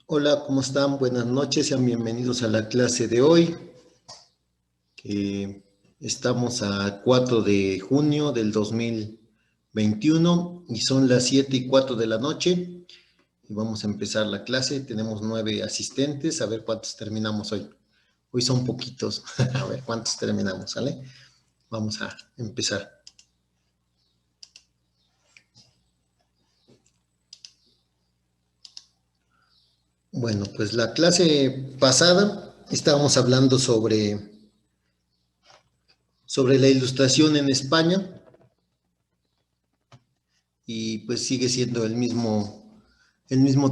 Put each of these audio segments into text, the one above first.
Hola, ¿cómo están? Buenas noches, sean bienvenidos a la clase de hoy. Estamos a 4 de junio del 2021 y son las 7:04 de la noche y vamos a empezar la clase. Tenemos 9 asistentes, a ver cuántos terminamos hoy. Hoy son poquitos, a ver cuántos terminamos, ¿sale? Vamos a empezar. Bueno, pues la clase pasada estábamos hablando sobre la ilustración en España y pues sigue siendo el mismo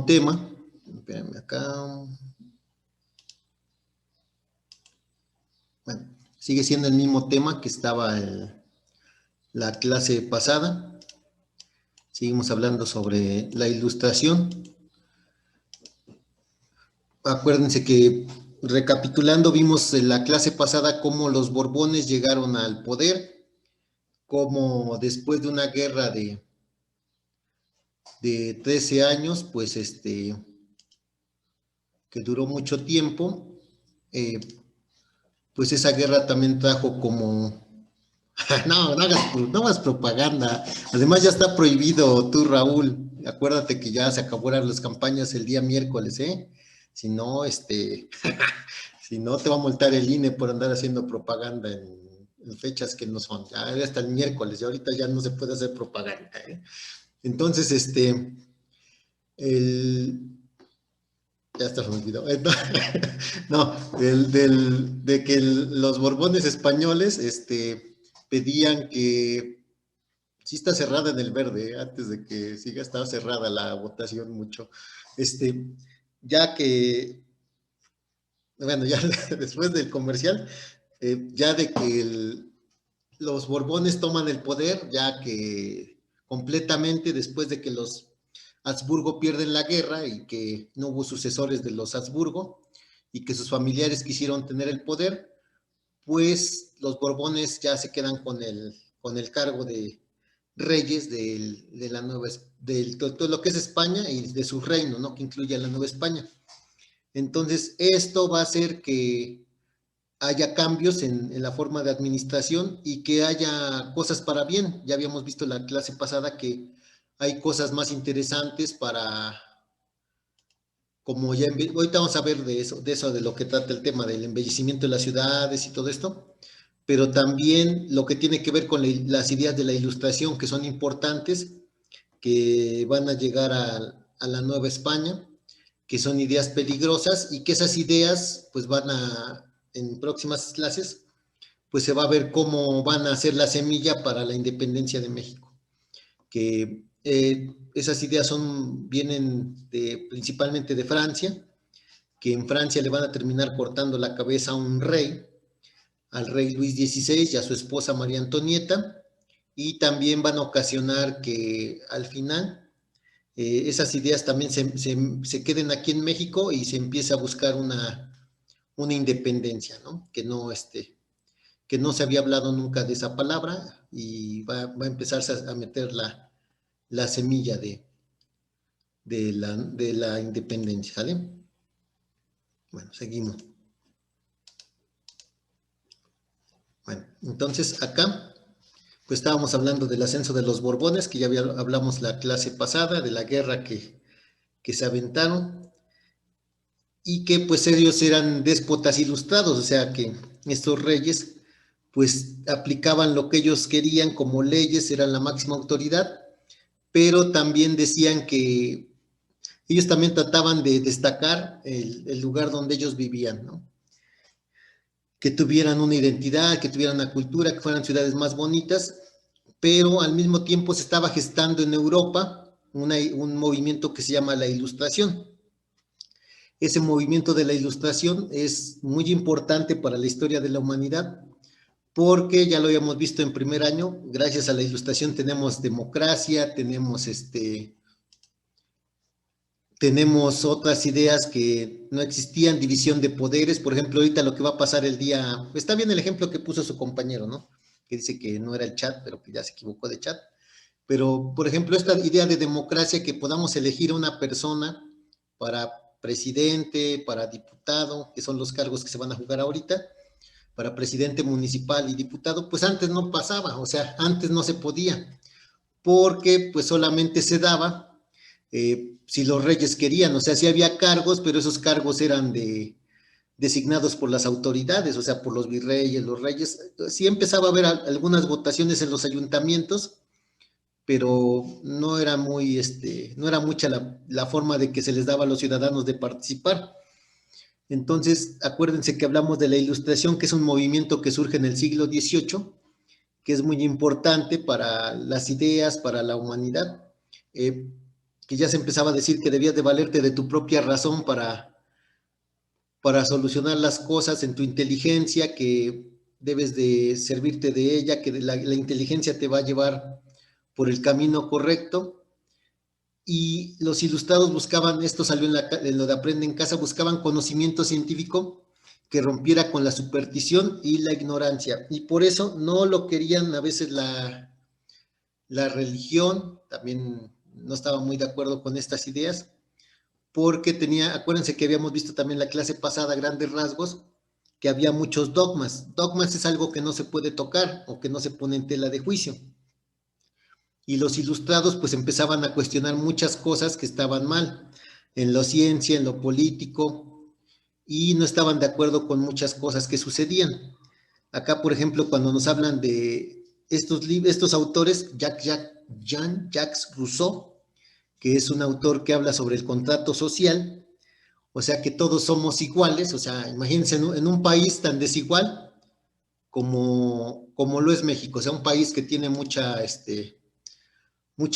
tema. Espérenme acá. Bueno, sigue siendo el mismo tema que estaba en la clase pasada. Seguimos hablando sobre la ilustración. Acuérdense que recapitulando vimos en la clase pasada cómo los Borbones llegaron al poder, cómo después de una guerra de 13 años, pues que duró mucho tiempo, pues esa guerra también trajo como no hagas propaganda. Además ya está prohibido tú, Raúl. Acuérdate que ya se acabaron las campañas el día miércoles, ¿eh? Si no, si no te va a multar el INE por andar haciendo propaganda en fechas que no son. Ya hasta el miércoles y ahorita ya no se puede hacer propaganda, ¿eh? Entonces, el, ya está, se me olvidó. No, de que los Borbones españoles, pedían que sí está cerrada en el verde, antes de que siga estaba cerrada la votación mucho. Ya que, bueno, ya después del comercial, ya de que los Borbones toman el poder, ya que completamente después de que los Habsburgo pierden la guerra y que no hubo sucesores de los Habsburgo y que sus familiares quisieron tener el poder, pues los Borbones ya se quedan con el cargo de reyes de la nueva, de todo lo que es España y de su reino, ¿no? Que incluye a la Nueva España. Entonces, esto va a hacer que haya cambios en la forma de administración y que haya cosas para bien. Ya habíamos visto en la clase pasada que hay cosas más interesantes para, como ya, ahorita vamos a ver de lo que trata el tema del embellecimiento de las ciudades y todo esto, pero también lo que tiene que ver con las ideas de la ilustración que son importantes, que van a llegar a la Nueva España, que son ideas peligrosas y que esas ideas pues van a, en próximas clases, pues se va a ver cómo van a ser la semilla para la independencia de México. Que esas ideas vienen principalmente de Francia, que en Francia le van a terminar cortando la cabeza a un rey, al rey Luis XVI y a su esposa María Antonieta, y también van a ocasionar que al final esas ideas también se queden aquí en México y se empiece a buscar una independencia, ¿no? Que no se había hablado nunca de esa palabra y va a empezarse a meter la semilla de la independencia, ¿sale? Bueno, seguimos. Bueno, entonces acá, pues estábamos hablando del ascenso de los Borbones, que ya hablamos la clase pasada, de la guerra que se aventaron, y que pues ellos eran déspotas ilustrados, o sea que estos reyes pues aplicaban lo que ellos querían como leyes, eran la máxima autoridad, pero también decían que ellos también trataban de destacar el lugar donde ellos vivían, ¿no? Que tuvieran una identidad, que tuvieran una cultura, que fueran ciudades más bonitas, pero al mismo tiempo se estaba gestando en Europa un movimiento que se llama la Ilustración. Ese movimiento de la Ilustración es muy importante para la historia de la humanidad, porque ya lo habíamos visto en primer año, gracias a la Ilustración tenemos democracia, tenemos otras ideas que no existían, división de poderes, por ejemplo, ahorita lo que va a pasar el día, está bien el ejemplo que puso su compañero, ¿no? Que dice que no era el chat, pero que ya se equivocó de chat. Pero, por ejemplo, esta idea de democracia, que podamos elegir a una persona para presidente, para diputado, que son los cargos que se van a jugar ahorita, para presidente municipal y diputado, pues antes no pasaba, o sea, antes no se podía, porque pues solamente se daba si los reyes querían, o sea, sí había cargos, pero esos cargos eran designados por las autoridades, o sea, por los virreyes, los reyes. Sí empezaba a haber algunas votaciones en los ayuntamientos, pero no era muy, no era mucha la forma de que se les daba a los ciudadanos de participar. Entonces, acuérdense que hablamos de la Ilustración, que es un movimiento que surge en el siglo XVIII, que es muy importante para las ideas, para la humanidad, que ya se empezaba a decir que debías de valerte de tu propia razón para solucionar las cosas en tu inteligencia, que debes de servirte de ella, que la inteligencia te va a llevar por el camino correcto. Y los ilustrados buscaban, esto salió en lo de Aprende en Casa, buscaban conocimiento científico que rompiera con la superstición y la ignorancia. Y por eso no lo querían a veces la religión, también no estaba muy de acuerdo con estas ideas, porque acuérdense que habíamos visto también la clase pasada, grandes rasgos, que había muchos dogmas. Dogmas es algo que no se puede tocar o que no se pone en tela de juicio. Y los ilustrados pues empezaban a cuestionar muchas cosas que estaban mal, en la ciencia, en lo político, y no estaban de acuerdo con muchas cosas que sucedían. Acá, por ejemplo, cuando nos hablan de estos autores, Jean-Jacques Rousseau, que es un autor que habla sobre el contrato social, o sea que todos somos iguales, o sea, imagínense en un país tan desigual como lo es México, o sea, un país que tiene mucha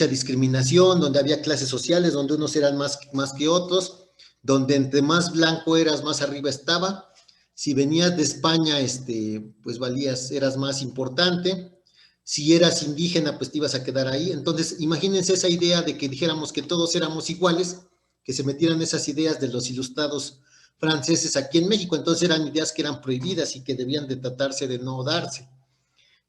discriminación, donde había clases sociales, donde unos eran más que otros, donde entre más blanco eras, más arriba estaba. Si venías de España, pues eras más importante. Si eras indígena, pues te ibas a quedar ahí. Entonces, imagínense esa idea de que dijéramos que todos éramos iguales, que se metieran esas ideas de los ilustrados franceses aquí en México. Entonces eran ideas que eran prohibidas y que debían de tratarse de no darse.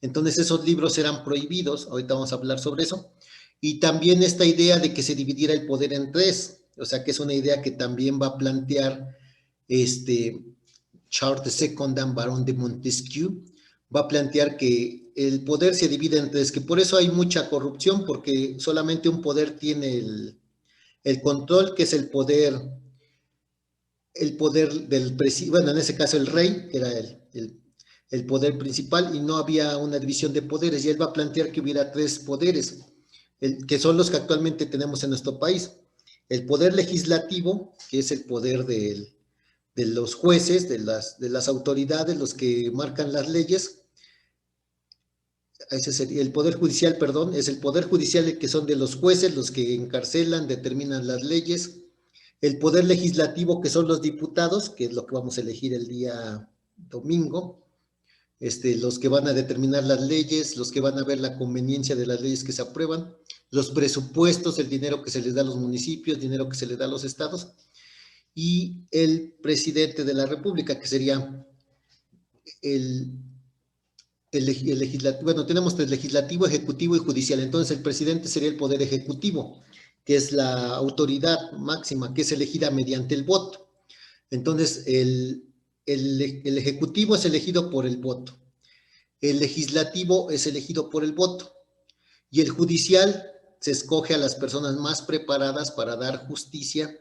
Entonces esos libros eran prohibidos, ahorita vamos a hablar sobre eso, y también esta idea de que se dividiera el poder en tres, o sea que es una idea que también va a plantear Charles II, Barón de Montesquieu, va a plantear que el poder se divide en tres, que por eso hay mucha corrupción, porque solamente un poder tiene el control, que es el poder del presidente, bueno, en ese caso el rey, que era el poder principal, y no había una división de poderes, y él va a plantear que hubiera tres poderes, que son los que actualmente tenemos en nuestro país. El poder legislativo, que es el poder de los jueces, de las autoridades, los que marcan las leyes. Ese sería el poder judicial, perdón, es el poder judicial que son de los jueces, los que encarcelan, determinan las leyes. El poder legislativo, que son los diputados, que es lo que vamos a elegir el día domingo, los que van a determinar las leyes, los que van a ver la conveniencia de las leyes que se aprueban, los presupuestos, el dinero que se les da a los municipios, dinero que se les da a los estados, y el presidente de la República, que sería el legislativo. Bueno, tenemos tres: legislativo, ejecutivo y judicial. Entonces el presidente sería el poder ejecutivo, que es la autoridad máxima, que es elegida mediante el voto. Entonces el ejecutivo es elegido por el voto, el legislativo es elegido por el voto, y el judicial se escoge a las personas más preparadas para dar justicia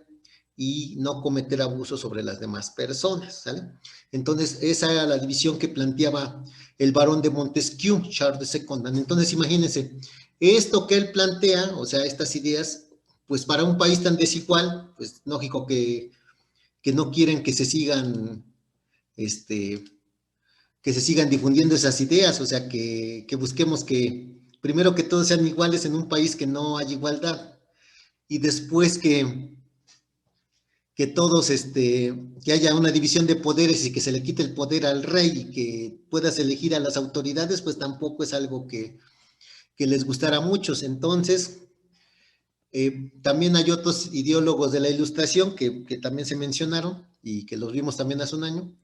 y no cometer abusos sobre las demás personas, ¿sale? Entonces, esa era la división que planteaba el Barón de Montesquieu, Charles II. Entonces, imagínense, esto que él plantea, o sea, estas ideas, pues para un país tan desigual, pues lógico que no quieren que se sigan, difundiendo esas ideas, o sea, que busquemos que, primero, que todos sean iguales en un país que no hay igualdad, y después que todos, que haya una división de poderes y que se le quite el poder al rey y que puedas elegir a las autoridades, pues tampoco es algo que les gustara a muchos. Entonces, también hay otros ideólogos de la Ilustración que también se mencionaron y que los vimos también hace un año,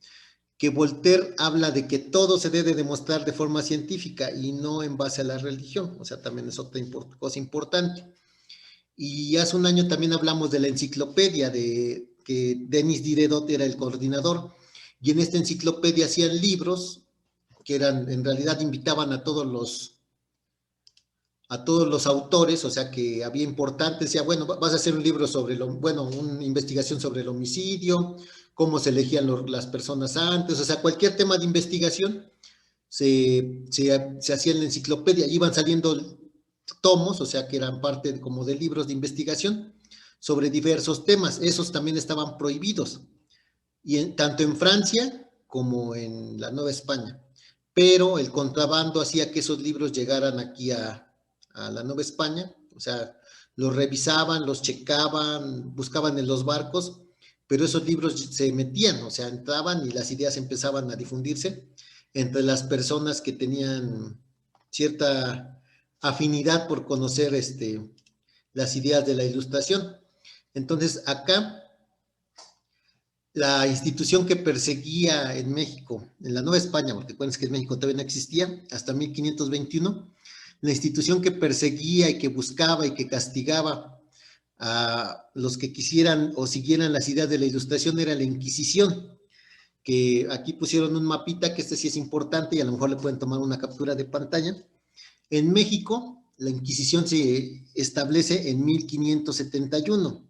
que Voltaire habla de que todo se debe demostrar de forma científica y no en base a la religión, o sea, también es otra cosa importante. Y hace un año también hablamos de la enciclopedia, de que Denis Diderot era el coordinador, y en esta enciclopedia hacían libros que eran, en realidad invitaban a todos los autores, o sea que había importantes, decía, bueno, vas a hacer un libro sobre una investigación sobre el homicidio, cómo se elegían las personas antes, o sea, cualquier tema de investigación se hacía en la enciclopedia, iban saliendo tomos, o sea que eran parte como de libros de investigación sobre diversos temas, esos también estaban prohibidos, tanto en Francia como en la Nueva España, pero el contrabando hacía que esos libros llegaran aquí a la Nueva España, o sea, los revisaban, los checaban, buscaban en los barcos, pero esos libros se metían, o sea, entraban y las ideas empezaban a difundirse entre las personas que tenían cierta afinidad por conocer las ideas de la Ilustración. Entonces, acá, la institución que perseguía en México, en la Nueva España, porque acuérdense que en México todavía no existía, hasta 1521, la institución que perseguía y que buscaba y que castigaba a los que quisieran o siguieran las ideas de la Ilustración era la Inquisición, que aquí pusieron un mapita, que este sí es importante y a lo mejor le pueden tomar una captura de pantalla. En México, la Inquisición se establece en 1571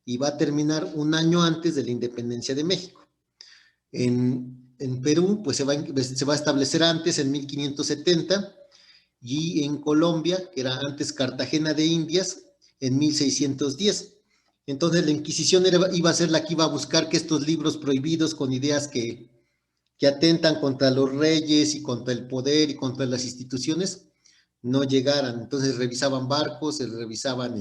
y va a terminar un año antes de la independencia de México. En Perú, pues se va a establecer antes, en 1570, y en Colombia, que era antes Cartagena de Indias, en 1610. Entonces la Inquisición iba a ser la que iba a buscar que estos libros prohibidos con ideas que atentan contra los reyes y contra el poder y contra las instituciones no llegaran. Entonces revisaban barcos, revisaban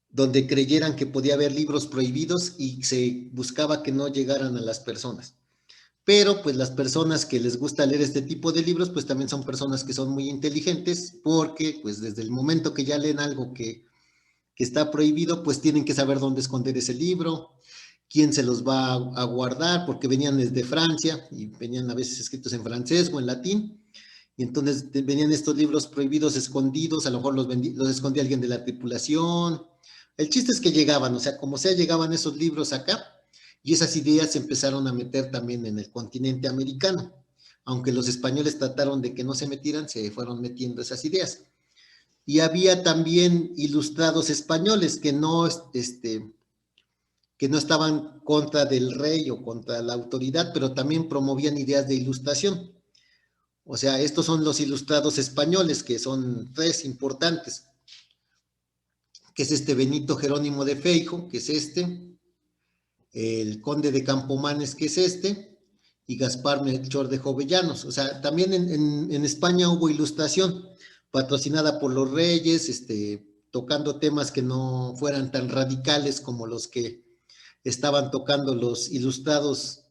donde creyeran que podía haber libros prohibidos y se buscaba que no llegaran a las personas. Pero pues las personas que les gusta leer este tipo de libros, pues también son personas que son muy inteligentes, porque pues desde el momento que ya leen algo que está prohibido, pues tienen que saber dónde esconder ese libro, quién se los va a guardar, porque venían desde Francia y venían a veces escritos en francés o en latín, y entonces venían estos libros prohibidos escondidos, a lo mejor los escondía alguien de la tripulación. El chiste es que llegaban, o sea, como sea, llegaban esos libros acá, y esas ideas se empezaron a meter también en el continente americano. Aunque los españoles trataron de que no se metieran, se fueron metiendo esas ideas. Y había también ilustrados españoles que no estaban contra del rey o contra la autoridad, pero también promovían ideas de ilustración. O sea, estos son los ilustrados españoles, que son tres importantes, que es Benito Jerónimo de Feijo, que es el conde de Campomanes, que es y Gaspar Melchor de Jovellanos. O sea, también en España hubo ilustración, patrocinada por los reyes, tocando temas que no fueran tan radicales como los que estaban tocando los ilustrados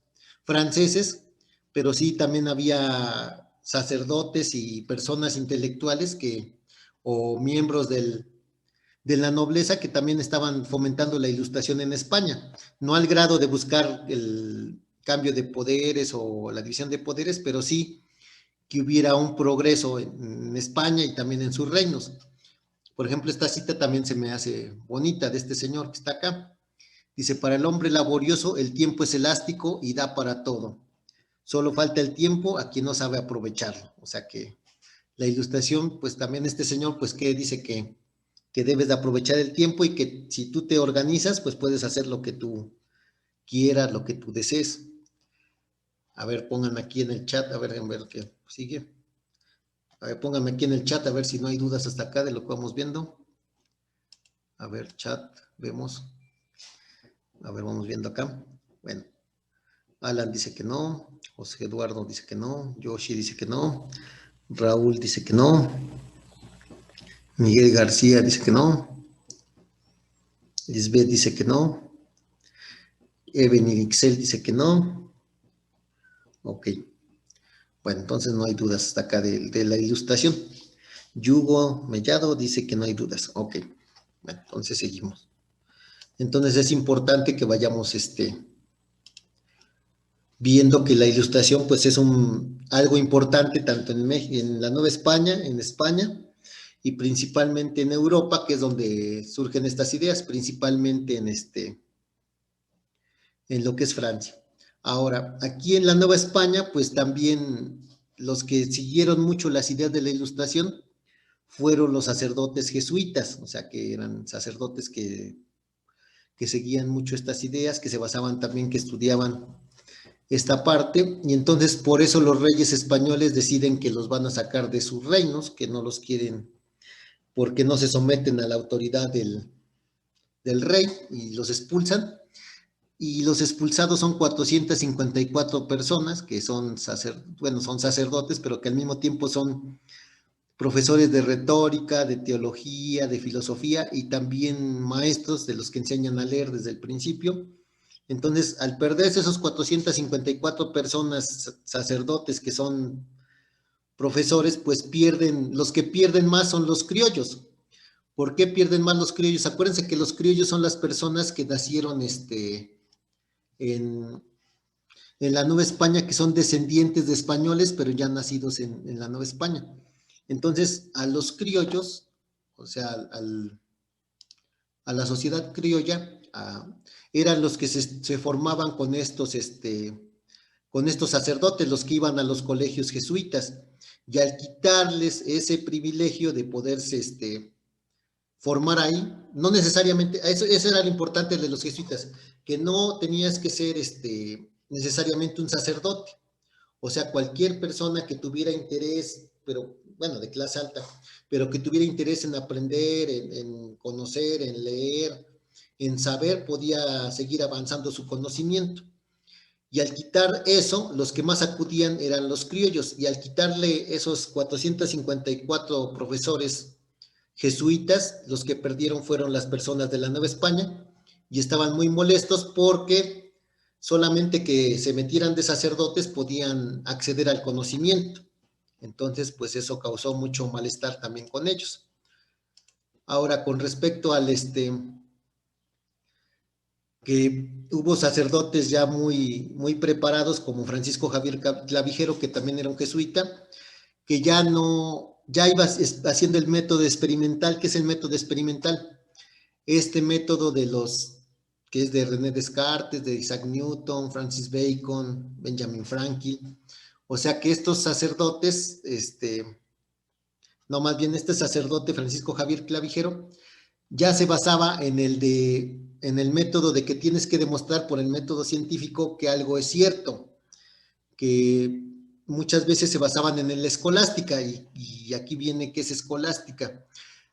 franceses, pero sí también había sacerdotes y personas intelectuales o miembros de la nobleza que también estaban fomentando la ilustración en España, no al grado de buscar el cambio de poderes o la división de poderes, pero sí que hubiera un progreso en España y también en sus reinos. Por ejemplo, esta cita también se me hace bonita, de este señor que está acá. Dice, para el hombre laborioso el tiempo es elástico y da para todo. Solo falta el tiempo a quien no sabe aprovecharlo. O sea que la ilustración, pues también este señor, pues que dice que debes de aprovechar el tiempo y que si tú te organizas, pues puedes hacer lo que tú quieras, lo que tú desees. A ver, pongan aquí en el chat, a ver qué sigue. A ver, pónganme aquí en el chat, a ver si no hay dudas hasta acá de lo que vamos viendo. A ver, chat, vemos. A ver, vamos viendo acá. Bueno, Alan dice que no, José Eduardo dice que no, Yoshi dice que no, Raúl dice que no, Miguel García dice que no, Lisbeth dice que no, Eben Irixel dice que no. Ok. Bueno, entonces no hay dudas hasta acá de la ilustración. Yugo Mellado dice que no hay dudas. Ok. Bueno, entonces seguimos. Entonces es importante que vayamos viendo que la ilustración pues es algo importante tanto en la Nueva España, en España, y principalmente en Europa, que es donde surgen estas ideas, principalmente en lo que es Francia. Ahora, aquí en la Nueva España, pues también los que siguieron mucho las ideas de la Ilustración fueron los sacerdotes jesuitas, o sea, que eran sacerdotes que seguían mucho estas ideas, que se basaban también, que estudiaban esta parte, y entonces por eso los reyes españoles deciden que los van a sacar de sus reinos, que no los quieren, porque no se someten a la autoridad del rey, y los expulsan. Y los expulsados son 454 personas que son, son sacerdotes, pero que al mismo tiempo son profesores de retórica, de teología, de filosofía y también maestros de los que enseñan a leer desde el principio. Entonces, al perderse esos 454 personas, sacerdotes que son profesores, pues pierden, los que pierden más son los criollos. ¿Por qué pierden más los criollos? Acuérdense que los criollos son las personas que nacieron en, en la Nueva España, que son descendientes de españoles, pero ya nacidos en la Nueva España. Entonces, a los criollos, o sea, a la sociedad criolla, eran los que se formaban con estos sacerdotes, los que iban a los colegios jesuitas. Y al quitarles ese privilegio de poderse formar ahí, no necesariamente, eso era lo importante de los jesuitas, que no tenías que ser necesariamente un sacerdote, o sea, cualquier persona que tuviera interés, pero bueno, de clase alta, pero que tuviera interés en aprender, en conocer, en leer, en saber, podía seguir avanzando su conocimiento. Y al quitar eso, los que más acudían eran los criollos, y al quitarle esos 454 profesores jesuitas, los que perdieron fueron las personas de la Nueva España, y estaban muy molestos porque solamente que se metieran de sacerdotes podían acceder al conocimiento. Entonces, pues eso causó mucho malestar también con ellos. Ahora, con respecto al que hubo sacerdotes ya muy preparados, como Francisco Javier Clavijero, que también era un jesuita, que ya iba haciendo el método experimental. ¿Qué es el método experimental? Este método que es de René Descartes, de Isaac Newton, Francis Bacon, Benjamin Franklin. O sea que estos sacerdotes, no, más bien este sacerdote Francisco Javier Clavijero, ya se basaba en el método de que tienes que demostrar por el método científico que algo es cierto, que muchas veces se basaban en la escolástica, y aquí viene qué es escolástica.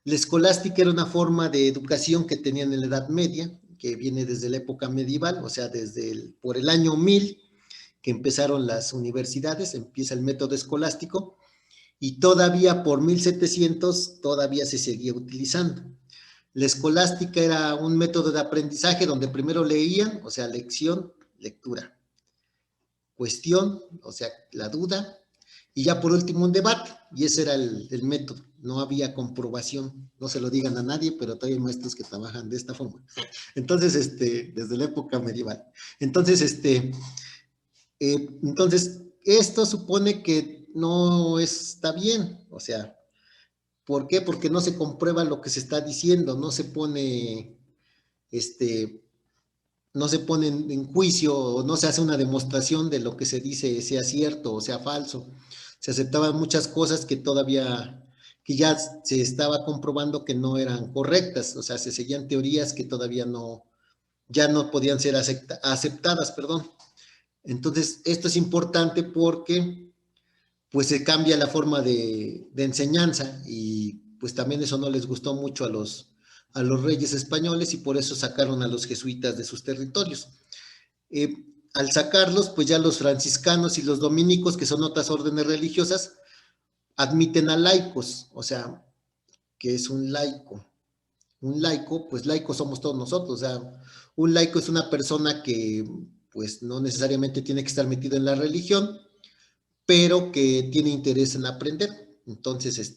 La escolástica era una forma de educación que tenían en la Edad Media, que viene desde la época medieval, o sea, por el año 1000, que empezaron las universidades, empieza el método escolástico, y todavía por 1700 todavía se seguía utilizando. La escolástica era un método de aprendizaje donde primero leían, o sea, lección, lectura, cuestión, o sea, la duda, y ya por último un debate, y ese era el método. No había comprobación, no se lo digan a nadie, pero todavía hay maestros que trabajan de esta forma. Entonces, desde la época medieval. Entonces, esto supone que no está bien, o sea, ¿por qué? Porque no se comprueba lo que se está diciendo, no se pone en juicio, o no se hace una demostración de lo que se dice sea cierto o sea falso. Se aceptaban muchas cosas que ya se estaba comprobando que no eran correctas, o sea, se seguían teorías que todavía ya no podían ser aceptadas, perdón. Entonces, esto es importante porque pues se cambia la forma de enseñanza, y pues también eso no les gustó mucho a los reyes españoles, y por eso sacaron a los jesuitas de sus territorios. Al sacarlos, pues ya los franciscanos y los dominicos, que son otras órdenes religiosas, admiten a laicos, o sea, que es un laico. Un laico, pues laicos somos todos nosotros, o sea, un laico es una persona que pues no necesariamente tiene que estar metido en la religión, pero que tiene interés en aprender. Entonces,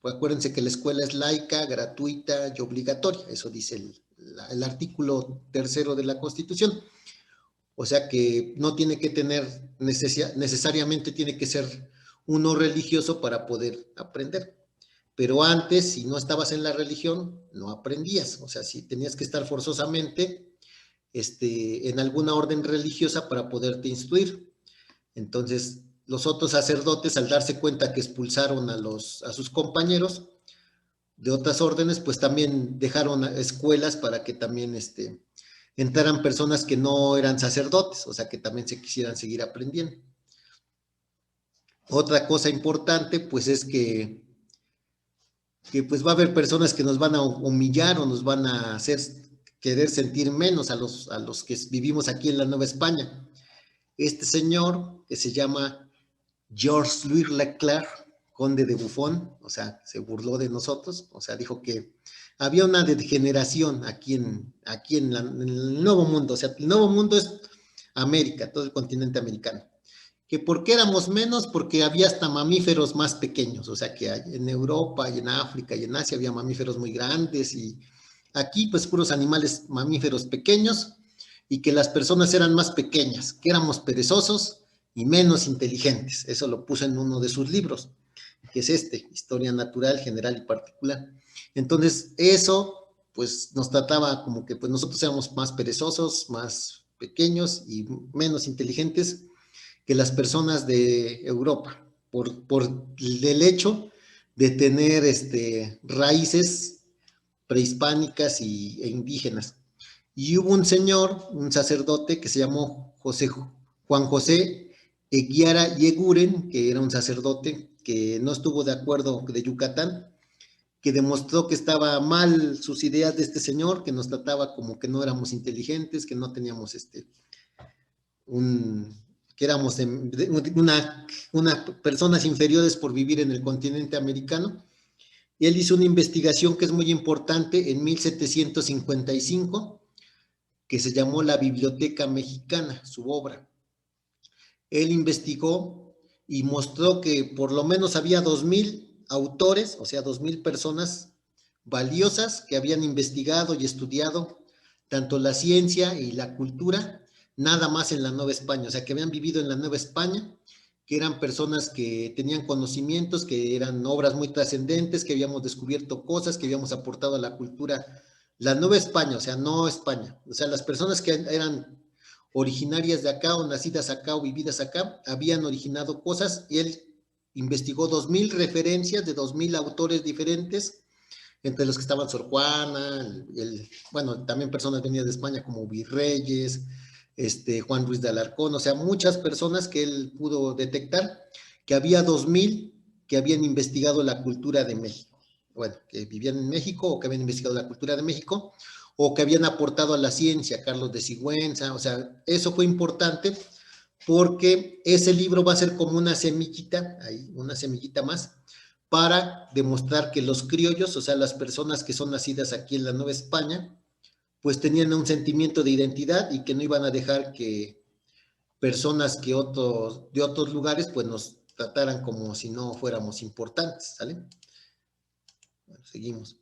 pues acuérdense que la escuela es laica, gratuita y obligatoria, eso dice el artículo 3º de la Constitución. O sea que no tiene que tener, necesariamente tiene que ser uno religioso para poder aprender. Pero antes, si no estabas en la religión, no aprendías. O sea, si tenías que estar forzosamente en alguna orden religiosa para poderte instruir. Entonces, los otros sacerdotes, al darse cuenta que expulsaron a sus compañeros de otras órdenes, pues también dejaron escuelas para que también entraran personas que no eran sacerdotes, o sea, que también se quisieran seguir aprendiendo. Otra cosa importante, pues es que pues va a haber personas que nos van a humillar o nos van a hacer querer sentir menos a los que vivimos aquí en la Nueva España. Este señor, que se llama Georges Louis Leclerc, conde de Buffon, o sea, se burló de nosotros, o sea, dijo que había una degeneración aquí en el Nuevo Mundo, o sea, el Nuevo Mundo es América, todo el continente americano. Que por qué éramos menos, porque había hasta mamíferos más pequeños, o sea que en Europa y en África y en Asia había mamíferos muy grandes, y aquí pues puros animales mamíferos pequeños, y que las personas eran más pequeñas, que éramos perezosos y menos inteligentes. Eso lo puso en uno de sus libros, que es Historia Natural, General y Particular. Entonces eso pues nos trataba como que pues nosotros éramos más perezosos, más pequeños y menos inteligentes que las personas de Europa, por el hecho de tener raíces prehispánicas e indígenas. Y hubo un señor, un sacerdote que se llamó Juan José Eguiara Yeguren, que era un sacerdote que no estuvo de acuerdo, de Yucatán, que demostró que estaba mal sus ideas de este señor, que nos trataba como que no éramos inteligentes, que no teníamos que éramos personas inferiores por vivir en el continente americano. Y él hizo una investigación que es muy importante en 1755, que se llamó La Biblioteca Mexicana, su obra. Él investigó y mostró que por lo menos había 2000 autores, o sea, 2000 personas valiosas que habían investigado y estudiado tanto la ciencia y la cultura, nada más en la Nueva España, o sea, que habían vivido en la Nueva España, que eran personas que tenían conocimientos, que eran obras muy trascendentes, que habíamos descubierto cosas, que habíamos aportado a la cultura. La Nueva España, o sea, no España, o sea, las personas que eran originarias de acá o nacidas acá o vividas acá, habían originado cosas, y él investigó 2000 referencias de 2000 autores diferentes, entre los que estaban Sor Juana, bueno, también personas venidas de España como virreyes, Juan Ruiz de Alarcón, o sea, muchas personas que él pudo detectar, que había 2000 que habían investigado la cultura de México, bueno, que vivían en México o que habían investigado la cultura de México, o que habían aportado a la ciencia, Carlos de Sigüenza, o sea, eso fue importante porque ese libro va a ser como una semillita, ahí, una semillita más, para demostrar que los criollos, o sea, las personas que son nacidas aquí en la Nueva España, pues tenían un sentimiento de identidad y que no iban a dejar que personas de otros lugares, pues nos trataran como si no fuéramos importantes, ¿sale? Bueno, seguimos.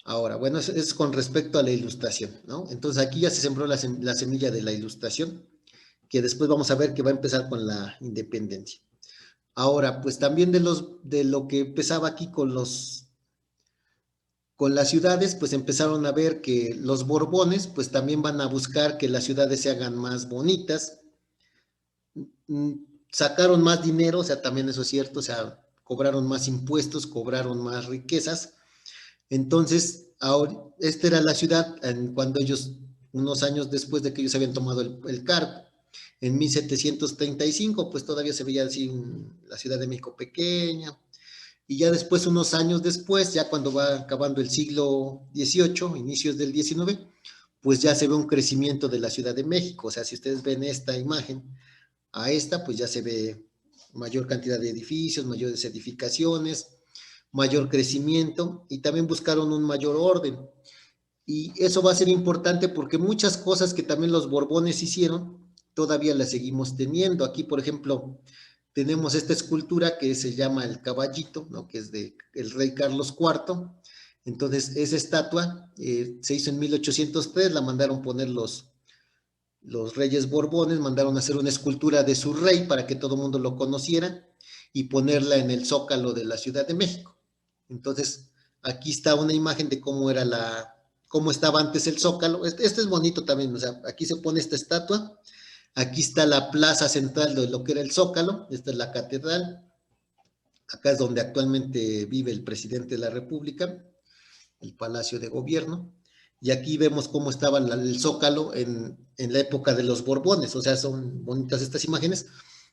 Ahora, bueno, eso es con respecto a la ilustración, ¿no? Entonces aquí ya se sembró la semilla de la ilustración, que después vamos a ver que va a empezar con la independencia. Ahora, pues también de lo que empezaba aquí con las ciudades, pues empezaron a ver que los Borbones, pues también van a buscar que las ciudades se hagan más bonitas, sacaron más dinero, o sea, también eso es cierto, o sea, cobraron más impuestos, cobraron más riquezas. Entonces, ahora, esta era la ciudad cuando ellos, unos años después de que ellos habían tomado el cargo, en 1735, pues todavía se veía así la Ciudad de México pequeña, y ya después, unos años después, ya cuando va acabando el siglo XVIII, inicios del XIX, pues ya se ve un crecimiento de la Ciudad de México. O sea, si ustedes ven esta imagen a esta, pues ya se ve mayor cantidad de edificios, mayores edificaciones, mayor crecimiento, y también buscaron un mayor orden. Y eso va a ser importante porque muchas cosas que también los Borbones hicieron, todavía las seguimos teniendo. Aquí, por ejemplo, tenemos esta escultura que se llama el Caballito, ¿no? Que es de el rey Carlos IV. Entonces, esa estatua se hizo en 1803, la mandaron poner los reyes Borbones, mandaron hacer una escultura de su rey para que todo el mundo lo conociera y ponerla en el Zócalo de la Ciudad de México. Entonces, aquí está una imagen de cómo era cómo estaba antes el Zócalo. Este es bonito también, o sea, aquí se pone esta estatua, aquí está la plaza central de lo que era el Zócalo, esta es la catedral, acá es donde actualmente vive el presidente de la República, el Palacio de Gobierno, y aquí vemos cómo estaba el Zócalo en la época de los Borbones, o sea, son bonitas estas imágenes,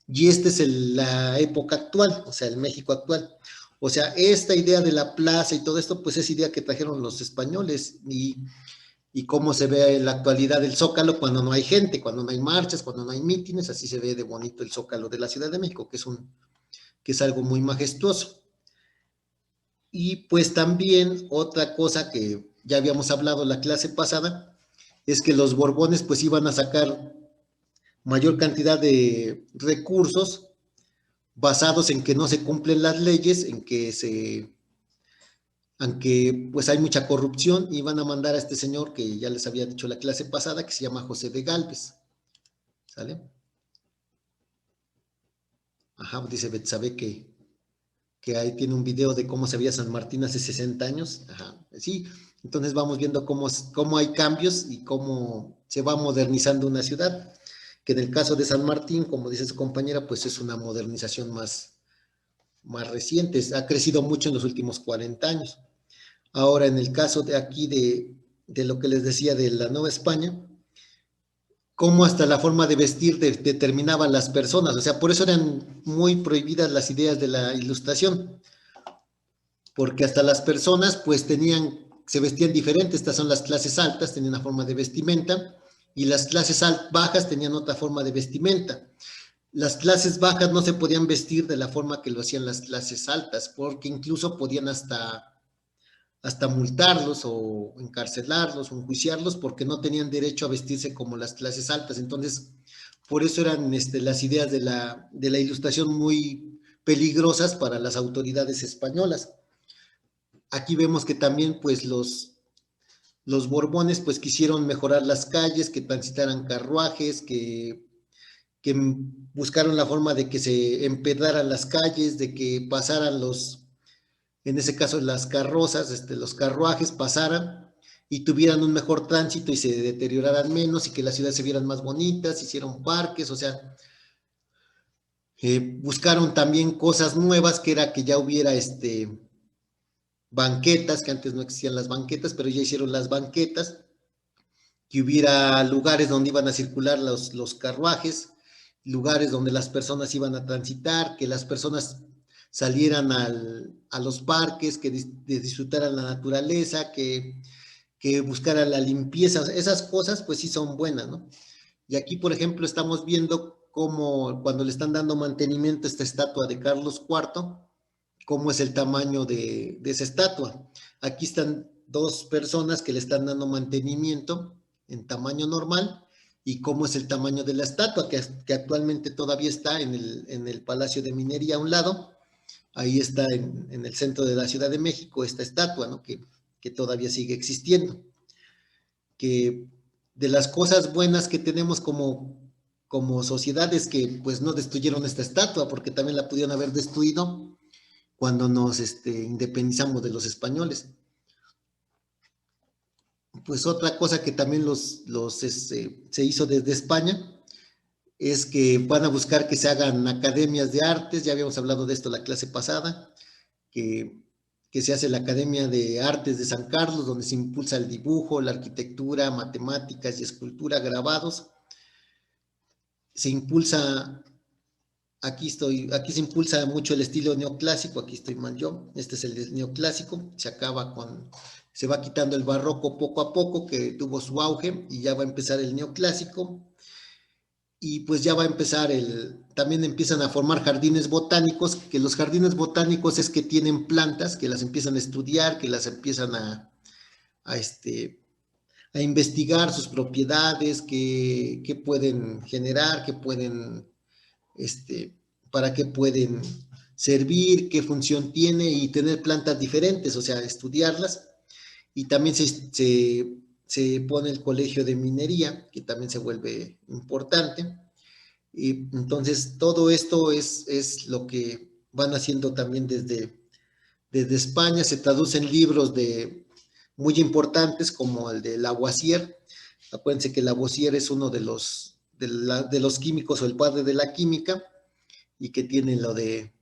y esta es la época actual, o sea, el México actual. O sea, esta idea de la plaza y todo esto, pues es idea que trajeron los españoles y cómo se ve en la actualidad el Zócalo cuando no hay gente, cuando no hay marchas, cuando no hay mítines, así se ve de bonito el Zócalo de la Ciudad de México, que es algo muy majestuoso. Y pues también otra cosa que ya habíamos hablado en la clase pasada, es que los Borbones pues iban a sacar mayor cantidad de recursos basados en que no se cumplen las leyes, aunque pues hay mucha corrupción, y van a mandar a este señor que ya les había dicho la clase pasada, que se llama José de Galvez, ¿sale? Ajá, dice Betsabe que ahí tiene un video de cómo se veía San Martín hace 60 años. Ajá, sí, entonces vamos viendo cómo hay cambios y cómo se va modernizando una ciudad, que en el caso de San Martín, como dice su compañera, pues es una modernización más reciente, ha crecido mucho en los últimos 40 años. Ahora, en el caso de aquí de lo que les decía de la Nueva España, cómo hasta la forma de vestir determinaban las personas, o sea, por eso eran muy prohibidas las ideas de la ilustración, porque hasta las personas pues se vestían diferente. Estas son las clases altas, tenían una forma de vestimenta, y las clases bajas tenían otra forma de vestimenta. Las clases bajas no se podían vestir de la forma que lo hacían las clases altas, porque incluso podían hasta multarlos o encarcelarlos o enjuiciarlos porque no tenían derecho a vestirse como las clases altas. Entonces, por eso eran las ideas de la ilustración muy peligrosas para las autoridades españolas. Aquí vemos que también pues los Borbones pues quisieron mejorar las calles, que transitaran carruajes, que buscaron la forma de que se empedraran las calles, de que pasaran en ese caso las carrozas, los carruajes pasaran y tuvieran un mejor tránsito y se deterioraran menos y que las ciudades se vieran más bonitas, hicieron parques, o sea, buscaron también cosas nuevas, que era que ya hubiera banquetas, que antes no existían las banquetas, pero ya hicieron las banquetas, que hubiera lugares donde iban a circular los carruajes, lugares donde las personas iban a transitar, que las personas salieran a los parques, que disfrutaran la naturaleza, que buscaran la limpieza. Esas cosas pues sí son buenas, ¿no? Y aquí, por ejemplo, estamos viendo cómo cuando le están dando mantenimiento a esta estatua de Carlos IV, cómo es el tamaño de esa estatua. Aquí están dos personas que le están dando mantenimiento en tamaño normal, y cómo es el tamaño de la estatua, que actualmente todavía está en el Palacio de Minería a un lado. Ahí está en el centro de la Ciudad de México esta estatua, ¿no? Que todavía sigue existiendo. Que de las cosas buenas que tenemos como sociedad es que pues no destruyeron esta estatua, porque también la pudieron haber destruido cuando nos independizamos de los españoles. Pues otra cosa que también se hizo desde España es que van a buscar que se hagan academias de artes. Ya habíamos hablado de esto la clase pasada, que se hace la Academia de Artes de San Carlos, donde se impulsa el dibujo, la arquitectura, matemáticas y escultura, grabados. Se impulsa, aquí se impulsa mucho el estilo neoclásico. Aquí estoy mal yo, este es el neoclásico. Se va quitando el barroco poco a poco, que tuvo su auge, y ya va a empezar el neoclásico. Y pues ya va a empezar también empiezan a formar jardines botánicos, que los jardines botánicos es que tienen plantas, que las empiezan a estudiar, que las empiezan a, a investigar sus propiedades, qué pueden generar, para qué pueden servir, qué función tiene, y tener plantas diferentes, o sea, estudiarlas. Y también se pone el colegio de minería, que también se vuelve importante. Y entonces todo esto es lo que van haciendo también desde España. Se traducen libros muy importantes, como el de Lavoisier. Acuérdense que Lavoisier es uno de los químicos o el padre de la química, y que tiene lo de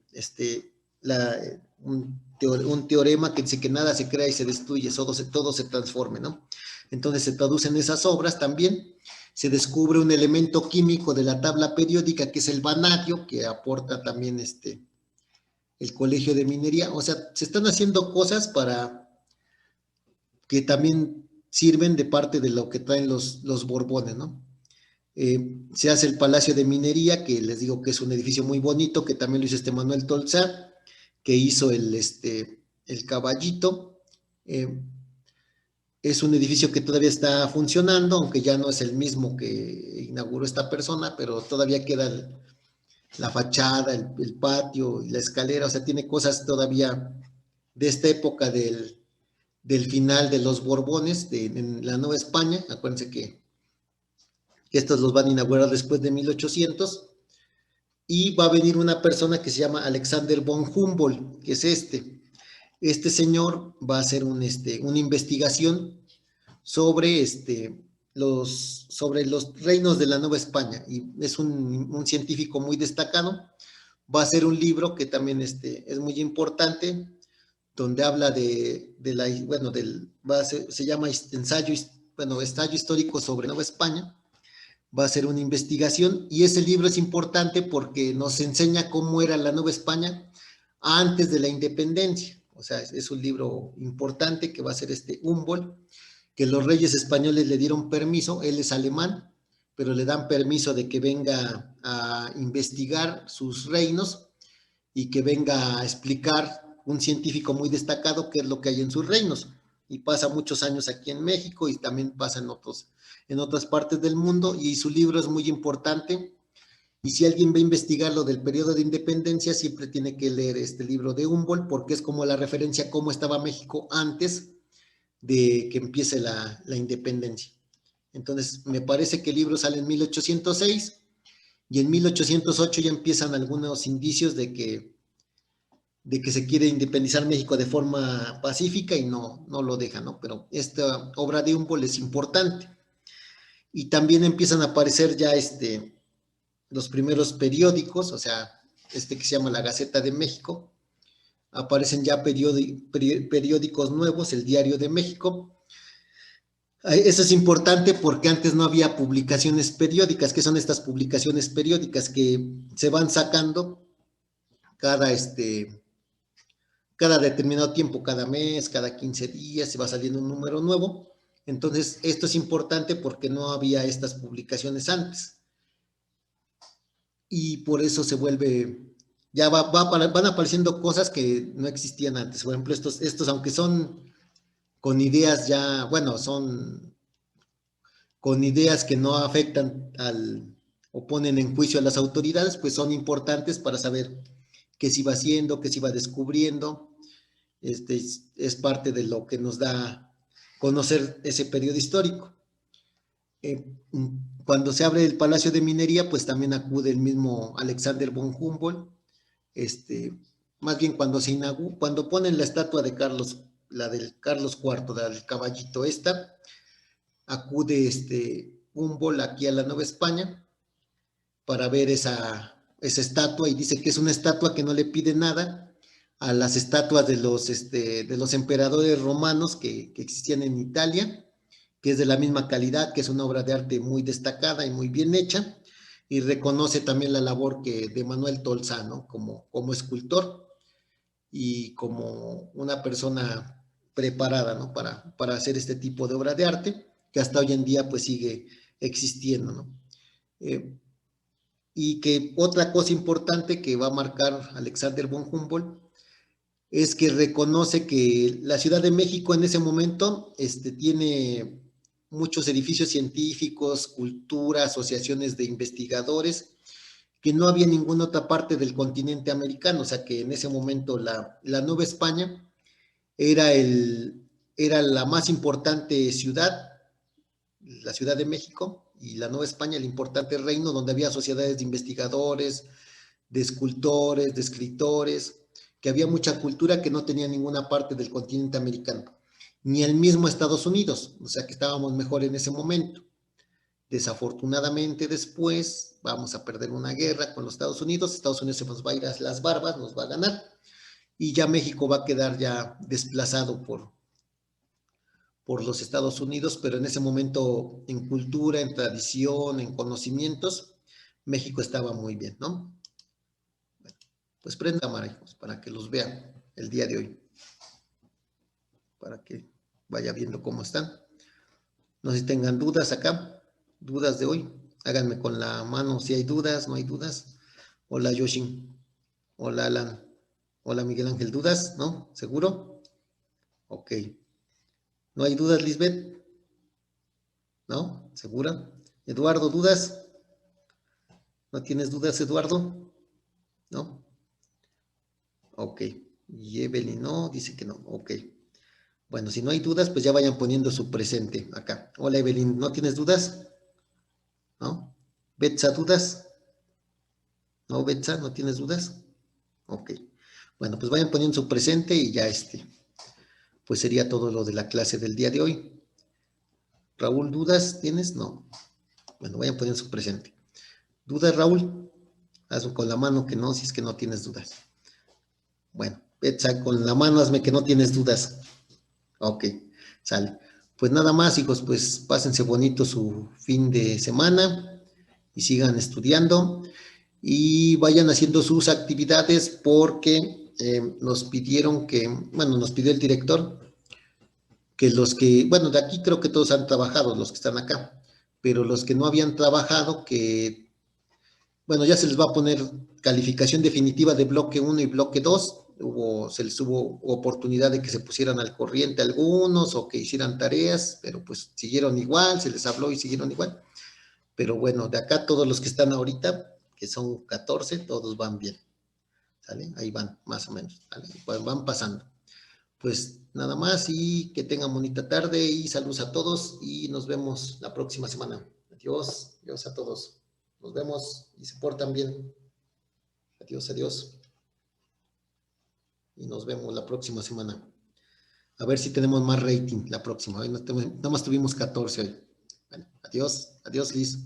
un teorema que dice que nada se crea y se destruye, todo se transforme, ¿no? Entonces se traducen esas obras también. Se descubre un elemento químico de la tabla periódica que es el vanadio, que aporta también el Colegio de Minería. O sea, se están haciendo cosas para que también sirven de parte de lo que traen los Borbones, ¿no? Se hace el Palacio de Minería, que les digo que es un edificio muy bonito, que también lo hizo Manuel Tolzá, que hizo el Caballito. Es un edificio que todavía está funcionando, aunque ya no es el mismo que inauguró esta persona, pero todavía queda la fachada, el patio y la escalera. O sea, tiene cosas todavía de esta época del final de los Borbones, en la Nueva España. Acuérdense que estos los van a inaugurar después de 1800, y va a venir una persona que se llama Alexander von Humboldt, que es este señor va a hacer una investigación sobre, sobre los reinos de la Nueva España, y es un científico muy destacado. Va a hacer un libro que también es muy importante, donde habla bueno, se llama ensayo histórico sobre Nueva España. Va a ser una investigación, y ese libro es importante porque nos enseña cómo era la Nueva España antes de la independencia. O sea, es un libro importante que va a ser Humboldt, que los reyes españoles le dieron permiso. Él es alemán, pero le dan permiso de que venga a investigar sus reinos y que venga a explicar, un científico muy destacado, qué es lo que hay en sus reinos. Y pasa muchos años aquí en México, y también pasa en otras partes del mundo, y su libro es muy importante. Y si alguien va a investigar lo del periodo de independencia, siempre tiene que leer este libro de Humboldt, porque es como la referencia a cómo estaba México antes de que empiece la independencia. Entonces, me parece que el libro sale en 1806, y en 1808 ya empiezan algunos indicios de que se quiere independizar México de forma pacífica, y no lo deja, ¿no? Pero esta obra de Humboldt es importante. Y también empiezan a aparecer ya los primeros periódicos, o sea, que se llama la Gaceta de México. Aparecen ya periódicos nuevos, el Diario de México. Eso es importante porque antes no había publicaciones periódicas. ¿Qué son estas publicaciones periódicas? Que se van sacando cada determinado tiempo, cada mes, cada 15 días, se va saliendo un número nuevo. Entonces, esto es importante porque no había estas publicaciones antes. Y por eso se vuelve, ya van apareciendo cosas que no existían antes. Por ejemplo, estos, aunque son con ideas ya, bueno, son con ideas que no afectan o ponen en juicio a las autoridades, pues son importantes para saber qué se iba haciendo, qué se iba descubriendo. Es parte de lo que nos da conocer ese periodo histórico. Cuando se abre el Palacio de Minería, pues también acude el mismo Alexander von Humboldt. Más bien cuando ponen la estatua de la del Carlos IV, del caballito acude Humboldt aquí a la Nueva España para ver esa estatua, y dice que es una estatua que no le pide nada a las estatuas de los emperadores romanos que existían en Italia, que es de la misma calidad, que es una obra de arte muy destacada y muy bien hecha, y reconoce también la labor de Manuel Tolzá, ¿no? Como escultor y como una persona preparada, ¿no? Para hacer este tipo de obra de arte, que hasta hoy en día pues sigue existiendo, ¿no? Y que otra cosa importante que va a marcar Alexander von Humboldt es que reconoce que la Ciudad de México en ese momento tiene muchos edificios científicos, cultura, asociaciones de investigadores, que no había en ninguna otra parte del continente americano. O sea que en ese momento la Nueva España era la más importante ciudad, la Ciudad de México, y la Nueva España el importante reino, donde había sociedades de investigadores, de escultores, de escritores, que había mucha cultura que no tenía ninguna parte del continente americano. ni el mismo Estados Unidos, o sea que estábamos mejor en ese momento. Desafortunadamente después vamos a perder una guerra con los Estados Unidos se nos va a ir a las barbas, nos va a ganar, y ya México va a quedar ya desplazado por los Estados Unidos, pero en ese momento en cultura, en tradición, en conocimientos, México estaba muy bien, ¿no? Bueno, pues prenda cámara, hijos, para que los vean el día de hoy, para que vaya viendo cómo están. No sé si tengan dudas acá, dudas de hoy. Háganme con la mano si hay dudas, no hay dudas. Hola Yoshin, hola Alan, hola Miguel Ángel, ¿dudas? ¿No? ¿Seguro? Ok. ¿No hay dudas, Lisbeth? ¿No? ¿Segura? Eduardo, ¿dudas? ¿No tienes dudas, Eduardo? ¿No? Ok. Y Evelyn no, dice que no. Ok. Bueno, si no hay dudas, pues ya vayan poniendo su presente acá. Hola Evelyn, ¿no tienes dudas? ¿No? Betsa, ¿dudas? ¿No, Betsa? ¿No tienes dudas? Ok. Bueno, pues vayan poniendo su presente y ya pues sería todo lo de la clase del día de hoy. Raúl, ¿dudas tienes? No. Bueno, vayan poniendo su presente. ¿Dudas, Raúl? Hazlo con la mano que no, si es que no tienes dudas. Bueno, Betsa, con la mano hazme que no tienes dudas. Ok, sale. Pues nada más, hijos, pues pásense bonito su fin de semana y sigan estudiando y vayan haciendo sus actividades porque nos pidieron bueno, nos pidió el director que bueno, de aquí creo que todos han trabajado, los que están acá, pero los que no habían trabajado, bueno, ya se les va a poner calificación definitiva de bloque 1 y bloque 2. Se les hubo oportunidad de que se pusieran al corriente algunos o que hicieran tareas, pero pues siguieron igual, se les habló y siguieron igual. Pero bueno, de acá todos los que están ahorita, que son 14, todos van bien. ¿Sale? Ahí van, más o menos. ¿Sale? Van pasando. Pues nada más y que tengan bonita tarde y saludos a todos y nos vemos la próxima semana. Adiós, adiós a todos. Nos vemos y se portan bien. Adiós, adiós. Y nos vemos la próxima semana. A ver si tenemos más rating la próxima. Hoy nada más tuvimos 14 hoy. Bueno, adiós, adiós Liz.